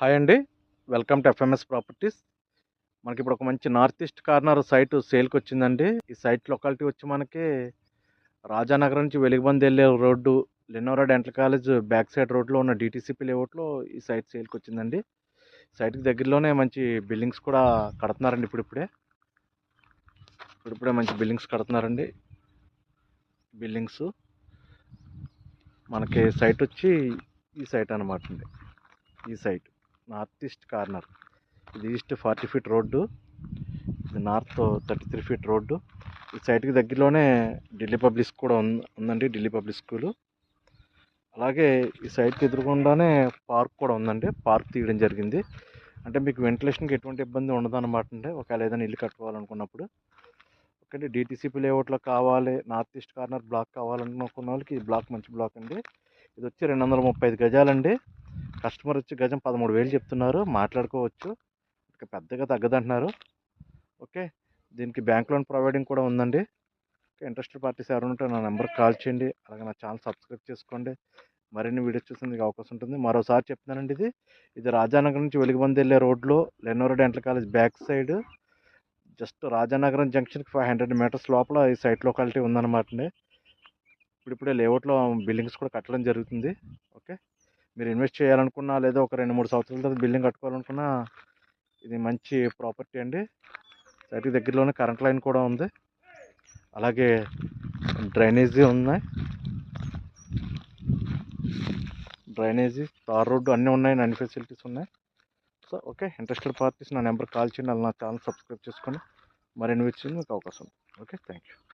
Hi అండి. Welcome to FMS properties. మనకి ఇప్పుడు ఒక మంచి నార్త్ ఈస్ట్ కార్నర్ సైట్ సేల్కి వచ్చిందండి. ఈ సైట్ లొకాలిటీ వచ్చి మనకి రాజానగరం నుంచి వెలుగుబంది వెళ్ళే road, లెనోరా dental college back side రోడ్లో ఉన్న డిటీసీపీ లేఅవుట్లో ఈ సైట్ సేల్కి వచ్చిందండి. సైట్కి దగ్గరలోనే మంచి బిల్డింగ్స్ కూడా కడుతున్నారండి. ఇప్పుడిప్పుడే మంచి బిల్డింగ్స్ కడుతున్నారండి. బిల్డింగ్స్ మనకి సైట్ వచ్చి ఈ సైట్ అనమాట అండి. ఈ సైట్ నార్త్ ఈస్ట్ కార్నర్. ఇది ఈస్ట్ 40 ఫీట్ రోడ్డు, ఇది నార్త్ 33 ఫీట్ రోడ్డు. ఈ సైట్కి దగ్గరలోనే ఢిల్లీ పబ్లిక్ కూడా ఉందండి, ఢిల్లీ పబ్లిక్ స్కూలు. అలాగే ఈ సైట్కి ఎదురుగుండానే పార్క్ కూడా ఉందండి. పార్క్ తీయడం జరిగింది. అంటే మీకు వెంటిలేషన్కి ఎటువంటి ఇబ్బంది ఉండదు అనమాట అండి, ఒకవేళ ఏదైనా ఇల్లు కట్టుకోవాలనుకున్నప్పుడు. ఓకే, డిటీసీపీ లేఅవుట్లో కావాలి, నార్త్ ఈస్ట్ కార్నర్ బ్లాక్ కావాలనుకున్న వాళ్ళకి ఈ బ్లాక్ మంచి బ్లాక్ అండి. ఇది వచ్చి 235 గజాలండి. కస్టమర్ వచ్చి గజం 13,000 చెప్తున్నారు, మాట్లాడుకోవచ్చు, ఇక పెద్దగా తగ్గదంటున్నారు. ఓకే, దీనికి బ్యాంక్ లోన్ ప్రొవైడింగ్ కూడా ఉందండి. ఇంట్రెస్టెడ్ పార్టీస్ ఎవరు ఉంటే నా నెంబర్కి కాల్ చేయండి. అలాగే నా ఛానల్ సబ్స్క్రైబ్ చేసుకోండి. మరిన్ని వీడియోస్ చూసేందుకు అవకాశం ఉంటుంది. మరోసారి చెప్తున్నానండి, ఇది రాజానగరం నుంచి వెలుగుబంది వెళ్ళే రోడ్లో Lenora dental college back side, just Rajanagaram జంక్షన్కి 500 మీటర్స్ లోపల ఈ సైట్ లొకాలిటీ ఉందన్నమాట అండి. ఇప్పుడిప్పుడే లేఅవుట్లో బిల్డింగ్స్ కూడా కట్టడం జరుగుతుంది. ఓకే, మీరు ఇన్వెస్ట్ చేయాలనుకున్నా, లేదా ఒక 2-3 సంవత్సరాల తర్వాత బిల్డింగ్ కట్టుకోవాలనుకున్నా ఇది మంచి ప్రాపర్టీ అండి. సైట్కి దగ్గరలోనే కరెంట్ లైన్ కూడా ఉంది, అలాగే డ్రైనేజీ ఉన్నాయి, తార్ రోడ్డు అన్నీ ఉన్నాయి, అన్ని ఫెసిలిటీస్ ఉన్నాయి. సో ఓకే, ఇంట్రెస్టెడ్ పార్టీస్ నా నెంబర్ కాల్ చేయండి, అలా నా ఛానల్ సబ్స్క్రైబ్ చేసుకొని మరిన్ని వీడియోస్ మీకు అవకాశం ఉంది. Okay, thank you.